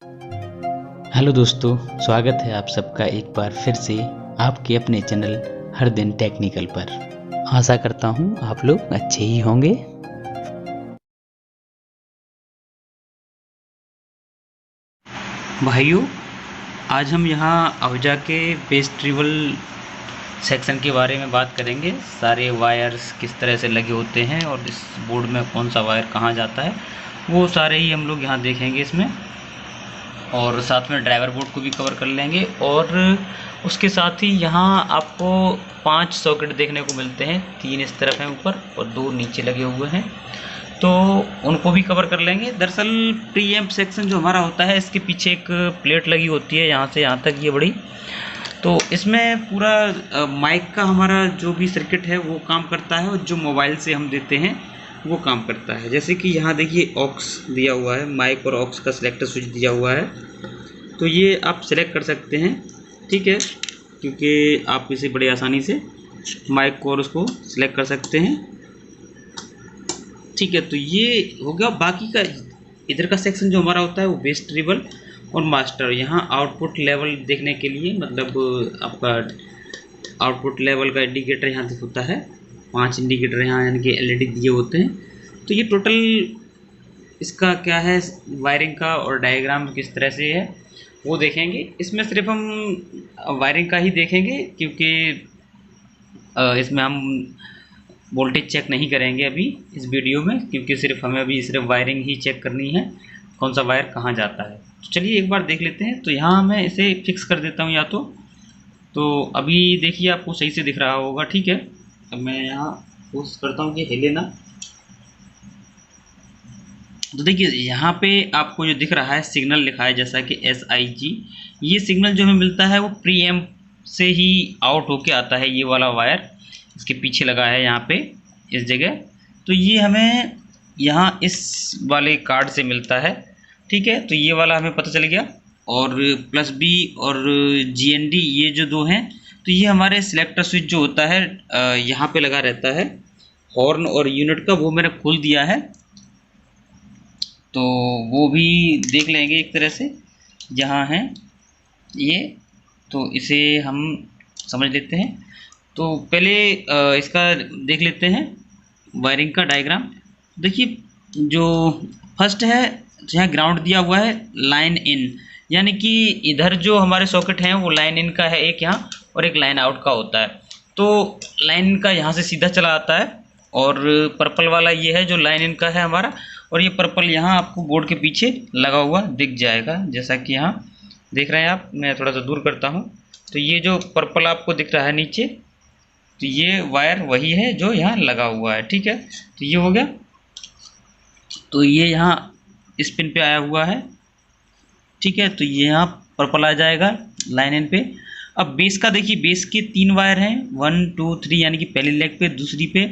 Hello दोस्तों, स्वागत है आप सबका एक बार फिर से आपके अपने चैनल हर दिन टेक्निकल पर। आशा करता हूँ आप लोग अच्छे ही होंगे। भाइयों, आज हम यहाँ आहूजा के बेस ट्रिबल सेक्शन के बारे में बात करेंगे। सारे वायर्स किस तरह से लगे होते हैं और इस बोर्ड में कौन सा वायर कहाँ जाता है, वो सारे ही हम लोग यहाँ देखेंगे इसमें। और साथ में ड्राइवर बोर्ड को भी कवर कर लेंगे। और उसके साथ ही यहाँ आपको 5 सॉकेट देखने को मिलते हैं। 3 इस तरफ हैं ऊपर और 2 नीचे लगे हुए हैं, तो उनको भी कवर कर लेंगे। दरअसल प्री एम्प सेक्शन जो हमारा होता है, इसके पीछे एक प्लेट लगी होती है यहाँ से यहाँ तक, ये बड़ी। तो इसमें पूरा माइक का हमारा जो भी सर्किट है वो काम करता है, और जो मोबाइल से हम देते हैं वो काम करता है। जैसे कि यहाँ देखिए ऑक्स दिया हुआ है, माइक और ऑक्स का सिलेक्टर स्विच दिया हुआ है, तो ये आप सिलेक्ट कर सकते हैं, ठीक है, क्योंकि आप इसे बड़े आसानी से माइक को और उसको सिलेक्ट कर सकते हैं, ठीक है। तो ये हो गया। बाकी का इधर का सेक्शन जो हमारा होता है वो बेस ट्रिबल और मास्टर। यहाँ आउटपुट लेवल देखने के लिए, मतलब आपका आउटपुट लेवल का इंडिकेटर यहाँ से होता है। 5 इंडिकेटर यहाँ यानी कि एलईडी दिए होते हैं। तो ये टोटल इसका क्या है, वायरिंग का और डायग्राम किस तरह से है वो देखेंगे। इसमें सिर्फ हम वायरिंग का ही देखेंगे, क्योंकि इसमें हम वोल्टेज चेक नहीं करेंगे अभी इस वीडियो में, क्योंकि हमें अभी सिर्फ वायरिंग ही चेक करनी है, कौन सा वायर कहाँ जाता है। तो चलिए एक बार देख लेते हैं। तो यहाँ मैं इसे फिक्स कर देता हूँ या तो अभी देखिए आपको सही से दिख रहा होगा, ठीक है। अब मैं यहाँ कोशिश करता हूँ कि हिले ना। तो देखिए यहाँ पे आपको जो दिख रहा है सिग्नल लिखा है जैसा कि SIG, ये सिग्नल जो हमें मिलता है वो प्री एम्प से ही आउट होके आता है। ये वाला वायर इसके पीछे लगा है यहाँ पे इस जगह, तो ये हमें यहाँ इस वाले कार्ड से मिलता है, ठीक है। तो ये वाला हमें पता चल गया। और +B और GND ये जो 2 हैं, तो ये हमारे सिलेक्टर स्विच जो होता है यहाँ पे लगा रहता है। हॉर्न और यूनिट का वो मैंने खोल दिया है, तो वो भी देख लेंगे एक तरह से। यहाँ है ये, तो इसे हम समझ लेते हैं। तो पहले इसका देख लेते हैं वायरिंग का डायग्राम। देखिए जो फर्स्ट है, यहाँ ग्राउंड दिया हुआ है लाइन इन, यानी कि इधर जो हमारे सॉकेट हैं वो लाइन इन का है एक यहाँ, और एक लाइन आउट का होता है। तो लाइन इन का यहाँ से सीधा चला आता है, और पर्पल वाला ये है जो लाइन इन का है हमारा। और ये पर्पल यहाँ आपको बोर्ड के पीछे लगा हुआ दिख जाएगा, जैसा कि यहाँ देख रहे हैं आप। मैं थोड़ा सा दूर करता हूँ, तो ये जो पर्पल आपको दिख रहा है नीचे, तो ये वायर वही है जो यहाँ लगा हुआ है, ठीक है। तो ये हो गया। तो ये यहाँ इस पिन पे आया हुआ है, ठीक है। तो ये यहाँ पर्पल आ जाएगा लाइन इन पे। अब बेस का देखिए, बेस के 3 वायर हैं, 1 2 3, यानी कि पहली लेग पे, दूसरी पे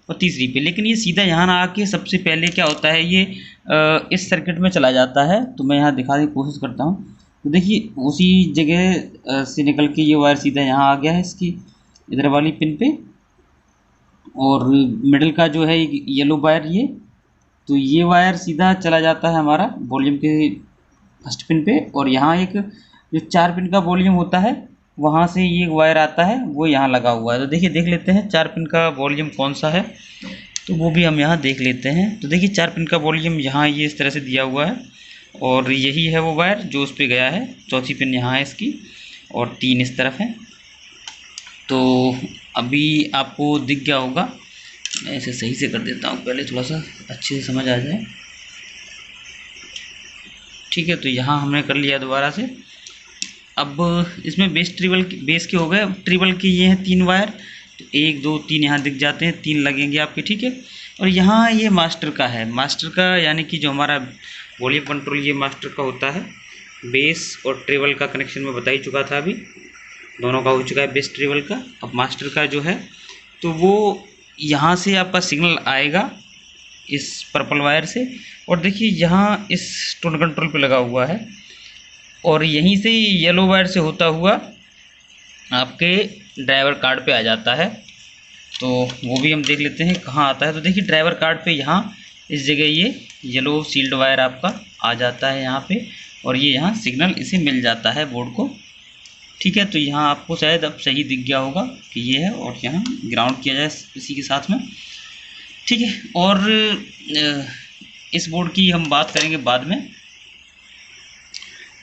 और तीसरी पे। लेकिन ये सीधा यहाँ ना आके सबसे पहले क्या होता है, ये इस सर्किट में चला जाता है। तो मैं यहाँ दिखाने की कोशिश करता हूँ। तो देखिए उसी जगह से निकल के ये वायर सीधा यहाँ आ गया है इसकी इधर वाली पिन पे। और मिडिल का जो है येलो वायर, ये तो ये वायर सीधा चला जाता है हमारा वॉल्यूम के फर्स्ट पिन पे। और यहाँ एक जो 4 पिन का वॉल्यूम होता है, वहाँ से ये वायर आता है, वो यहाँ लगा हुआ है। तो देखिए देख लेते हैं 4 पिन का वॉल्यूम कौन सा है, तो वो भी हम यहाँ देख लेते हैं। तो देखिए 4 पिन का वॉल्यूम यहाँ ये इस तरह से दिया हुआ है, और यही है वो वायर जो उस पर गया है। चौथी पिन यहाँ है इसकी, और 3 इस तरफ है। तो अभी आपको दिख गया होगा। मैं इसे सही से कर देता हूँ पहले, थोड़ा सा अच्छे से समझ आ जाए, ठीक है। तो यहाँ हमने कर लिया दोबारा से। अब इसमें बेस के हो गए। ट्रिबल के ये हैं 3 वायर, तो 1 2 3 यहाँ दिख जाते हैं, 3 लगेंगे आपके, ठीक है। और यहाँ ये मास्टर का है, मास्टर का यानी कि जो हमारा वॉल्यूम कंट्रोल ये मास्टर का होता है। बेस और ट्रिबल का कनेक्शन मैं बता ही चुका था, अभी दोनों का हो चुका है बेस ट्रिबल का। अब मास्टर का जो है, तो वो यहाँ से आपका सिग्नल आएगा इस पर्पल वायर से, और देखिए यहाँ इस टोन कंट्रोल पे लगा हुआ है, और यहीं से येलो वायर से होता हुआ आपके ड्राइवर कार्ड पे आ जाता है। तो वो भी हम देख लेते हैं कहाँ आता है। तो देखिए ड्राइवर कार्ड पे यहाँ इस जगह ये येलो सील्ड वायर आपका आ जाता है यहाँ पे, और ये यहाँ सिग्नल इसे मिल जाता है बोर्ड को। ठीक है, तो यहाँ आपको शायद अब सही दिख गया होगा कि ये है, और यहाँ ग्राउंड किया जाए इसी के साथ में। ठीक है, और इस बोर्ड की हम बात करेंगे बाद में।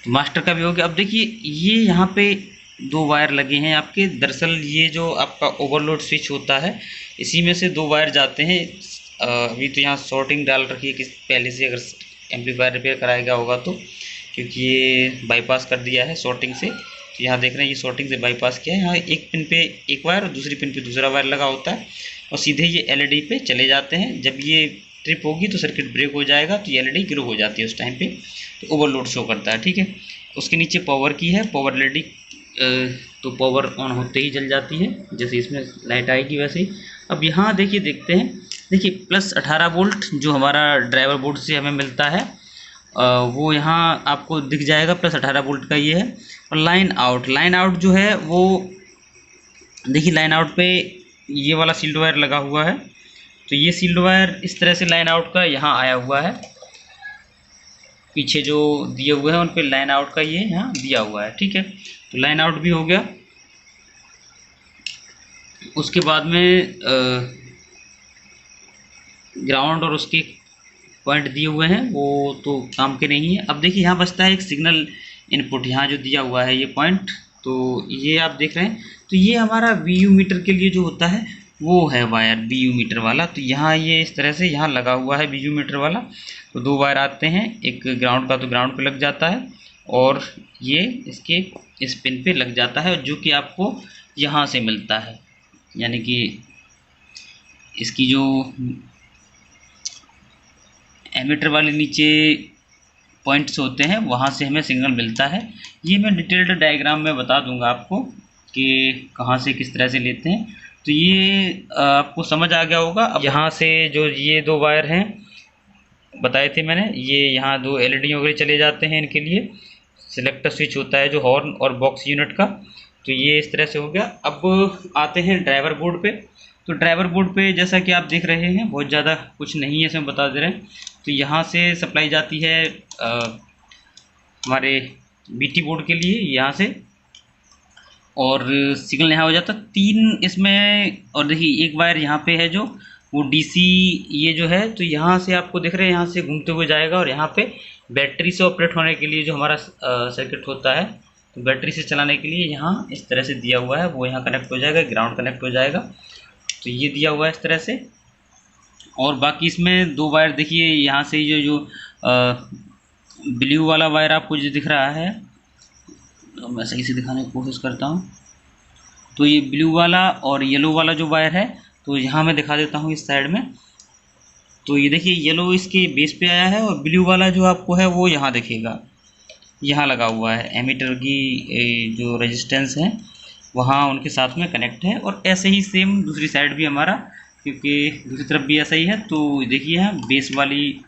तो मास्टर का भी हो गया। अब देखिए ये यहाँ पे 2 वायर लगे हैं आपके। दरअसल ये जो आपका ओवरलोड स्विच होता है, इसी में से 2 वायर जाते हैं। अभी तो यहाँ शॉर्टिंग डाल रखी है कि पहले से अगर एम्पलीफायर रिपेयर कराया गया होगा तो, क्योंकि ये बाईपास कर दिया है शॉर्टिंग से। तो यहाँ देख रहे हैं ये शॉर्टिंग से बाईपास किया है। यहाँ एक पिन पे एक वायर और दूसरी पिन पे दूसरा वायर लगा होता है, और सीधे ये एलईडी पे चले जाते हैं। जब ये ट्रिप होगी तो सर्किट ब्रेक हो जाएगा, तो ये एलईडी ग्लो हो जाती है उस टाइम पे, तो ओवरलोड शो करता है। ठीक है, उसके नीचे पावर की है, पावर एलईडी, तो पावर ऑन होते ही जल जाती है, जैसे इसमें लाइट आएगी वैसे ही। अब यहाँ देखिए, देखते हैं, देखिए प्लस 18 वोल्ट जो हमारा ड्राइवर बोर्ड से हमें मिलता है, वो यहाँ आपको दिख जाएगा, प्लस 18 वोल्ट का ये है। और लाइन आउट जो है वो देखिए, लाइन आउट पे ये वाला सील्ड वायर लगा हुआ है। तो ये सील्ड वायर इस तरह से लाइन आउट का यहाँ आया हुआ है, पीछे जो दिए हुए हैं उन पे लाइन आउट का ये यहाँ दिया हुआ है। ठीक है, तो लाइन आउट भी हो गया। उसके बाद में ग्राउंड और उसके पॉइंट दिए हुए हैं, वो तो काम के नहीं है। अब देखिए यहाँ बचता है एक सिग्नल इनपुट, यहाँ जो दिया हुआ है ये पॉइंट, तो ये आप देख रहे हैं। तो ये हमारा वीयू मीटर के लिए जो होता है वो है वायर वीयू मीटर वाला। तो यहाँ ये इस तरह से यहाँ लगा हुआ है वीयू मीटर वाला। तो 2 वायर आते हैं, एक ग्राउंड का तो ग्राउंड पे लग जाता है, और ये इसके इस पिन पे लग जाता है, जो कि आपको यहाँ से मिलता है। यानी कि इसकी जो एमीटर वाले नीचे पॉइंट्स होते हैं वहाँ से हमें सिग्नल मिलता है। ये मैं डिटेल्ड डायग्राम में बता दूंगा आपको कि कहाँ से किस तरह से लेते हैं। तो ये आपको समझ आ गया होगा। अब यहाँ से जो ये 2 वायर हैं बताए थे मैंने, ये यहाँ 2 एलईडी वगैरह चले जाते हैं, इनके लिए सिलेक्टर स्विच होता है जो हॉर्न और बॉक्स यूनिट का। तो ये इस तरह से हो गया। अब आते हैं ड्राइवर बोर्ड पे। तो ड्राइवर बोर्ड पे जैसा कि आप देख रहे हैं, बहुत ज़्यादा कुछ नहीं है, इसमें बता दे रहे हैं। तो यहाँ से सप्लाई जाती है हमारे बीटी बोर्ड के लिए यहाँ से, और सिग्नल यहाँ हो जाता 3 इसमें। और देखिए एक वायर यहाँ पे है जो वो डीसी ये जो है, तो यहाँ से आपको दिख रहे हैं, यहाँ से घूमते हुए जाएगा, और यहाँ पे बैटरी से ऑपरेट होने के लिए जो हमारा सर्किट होता है, तो बैटरी से चलाने के लिए यहाँ इस तरह से दिया हुआ है, वो यहाँ कनेक्ट हो जाएगा, ग्राउंड कनेक्ट हो जाएगा। तो ये दिया हुआ है इस तरह से। और बाकी इसमें 2 वायर देखिए, यहाँ से जो ब्लू वाला वायर आपको जो दिख रहा है, तो मैं सही से दिखाने की कोशिश करता हूँ। तो ये ब्लू वाला और येलो वाला जो वायर है, तो यहाँ मैं दिखा देता हूँ इस साइड में। तो ये देखिए येलो इसके बेस पे आया है, और ब्लू वाला जो आपको है वो यहाँ दिखेगा, यहाँ लगा हुआ है। एमीटर की जो रेजिस्टेंस है वहाँ उनके साथ में कनेक्ट है। और ऐसे ही सेम दूसरी साइड भी हमारा, क्योंकि दूसरी तरफ भी ऐसा ही है। तो देखिए यहाँ बेस वाली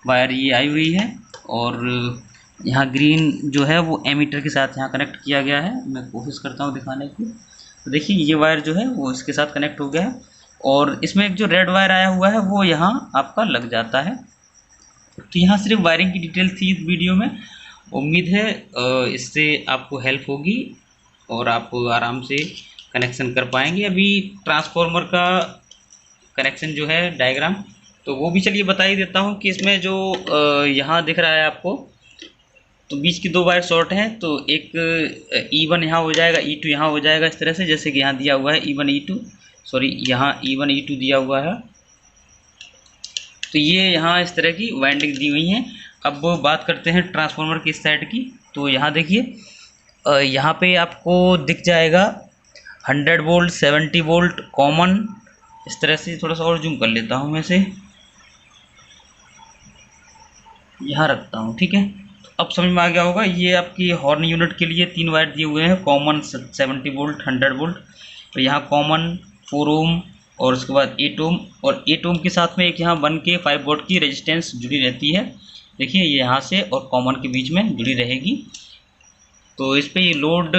वायर ये आई हुई है, और यहाँ ग्रीन जो है वो एमीटर के साथ यहाँ कनेक्ट किया गया है। मैं कोशिश करता हूँ दिखाने की। तो देखिए ये वायर जो है वो इसके साथ कनेक्ट हो गया है, और इसमें एक जो रेड वायर आया हुआ है वो यहाँ आपका लग जाता है। तो यहाँ सिर्फ वायरिंग की डिटेल थी इस वीडियो में। उम्मीद है इससे आपको हेल्प होगी और आप आराम से कनेक्शन कर पाएंगे। अभी ट्रांसफार्मर का कनेक्शन जो है डायग्राम, तो वो भी चलिए बता ही देता हूँ कि इसमें जो यहाँ दिख रहा है आपको, तो बीच की 2 वायर शॉर्ट हैं। तो एक E1 यहाँ हो जाएगा, E2 यहाँ हो जाएगा, इस तरह से जैसे कि यहाँ दिया हुआ है E1 E2, सॉरी यहाँ E1 E2 दिया हुआ है। तो ये यहाँ इस तरह की वाइंडिंग दी हुई हैं। अब बात करते हैं ट्रांसफार्मर की इस साइड की। तो यहाँ देखिए यहाँ पे आपको दिख जाएगा 100 वोल्ट, 70 वोल्ट कॉमन, इस तरह से। थोड़ा सा और जूम कर लेता हूँ मैं इसे, यहाँ रखता हूँ, ठीक है। अब समझ में आ गया होगा। ये आपकी हॉर्न यूनिट के लिए 3 वायर दिए हुए हैं, कॉमन 70 वोल्ट, 100 वोल्ट। तो यहाँ कॉमन 4 ओम, और उसके बाद 8 ओम, और 8 ओम के साथ में एक यहाँ 1 के 5 वोल्ट की रेजिस्टेंस जुड़ी रहती है। देखिए ये यहाँ से और कॉमन के बीच में जुड़ी रहेगी। तो इस पर ये लोड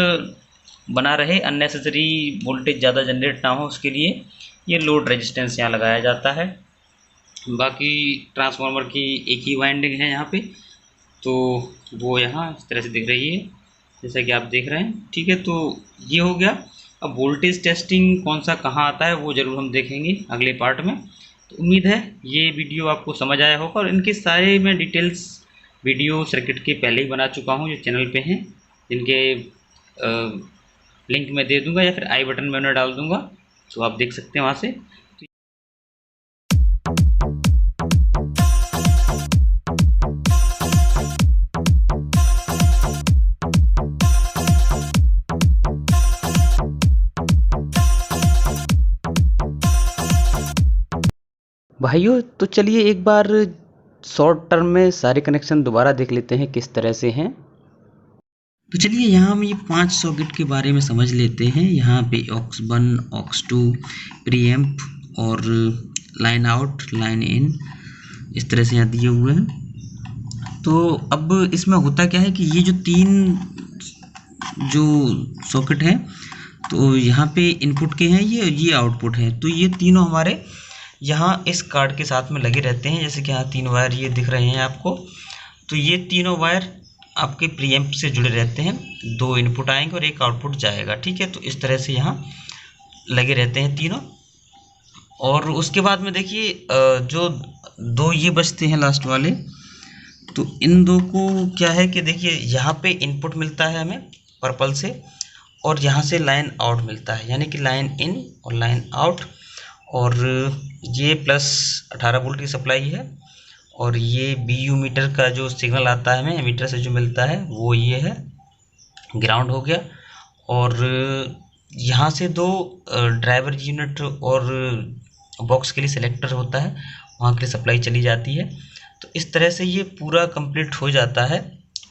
बना रहे, अननेसेसरी वोल्टेज ज़्यादा जनरेट ना हो, उसके लिए ये लोड रेजिस्टेंस यहाँ लगाया जाता है। बाकी ट्रांसफार्मर की एक ही वाइंडिंग है यहाँ पे। तो वो यहाँ इस तरह से दिख रही है जैसा कि आप देख रहे हैं। ठीक है, तो ये हो गया। अब वोल्टेज टेस्टिंग कौन सा कहाँ आता है वो ज़रूर हम देखेंगे अगले पार्ट में। तो उम्मीद है ये वीडियो आपको समझ आया होगा, और इनके सारे मैं डिटेल्स वीडियो सर्किट के पहले ही बना चुका हूँ जो चैनल पे हैं, जिनके लिंक मैं दे दूंगा या फिर आई बटन में उन्हें डाल दूंगा, तो आप देख सकते हैं वहाँ से। भाइयों तो चलिए एक बार शॉर्ट टर्म में सारे कनेक्शन दोबारा देख लेते हैं किस तरह से हैं। तो चलिए यहाँ हम ये 5 सॉकेट के बारे में समझ लेते हैं। यहाँ पे aux1, aux2, प्रीएम्प और लाइन आउट, लाइन इन, इस तरह से यहाँ दिए हुए हैं। तो अब इसमें होता क्या है कि ये जो 3 जो सॉकेट हैं, तो यहाँ पे इनपुट के हैं, ये आउटपुट है। तो ये तीनों हमारे यहाँ इस कार्ड के साथ में लगे रहते हैं। जैसे कि यहाँ 3 वायर ये दिख रहे हैं आपको, तो ये तीनों वायर आपके प्रीएम्प से जुड़े रहते हैं। 2 इनपुट आएंगे और 1 आउटपुट जाएगा। ठीक है, तो इस तरह से यहाँ लगे रहते हैं तीनों। और उसके बाद में देखिए जो 2 ये बचते हैं लास्ट वाले, तो इन 2 को क्या है कि देखिए यहाँ पे इनपुट मिलता है हमें पर्पल से, और यहाँ से लाइन आउट मिलता है, यानी कि लाइन इन और लाइन आउट। और ये प्लस 18 वोल्ट की सप्लाई है, और ये BU मीटर का जो सिग्नल आता है हमें एमीटर से जो मिलता है वो ये है, ग्राउंड हो गया। और यहाँ से 2 ड्राइवर यूनिट और बॉक्स के लिए सिलेक्टर होता है, वहाँ के लिए सप्लाई चली जाती है। तो इस तरह से ये पूरा कंप्लीट हो जाता है।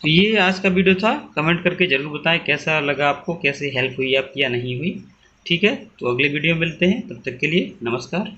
तो ये आज का वीडियो था। कमेंट करके ज़रूर बताएं कैसा लगा आपको, कैसे हेल्प हुई आपकी या नहीं हुई। ठीक है, तो अगले वीडियो में मिलते हैं, तब तक के लिए नमस्कार।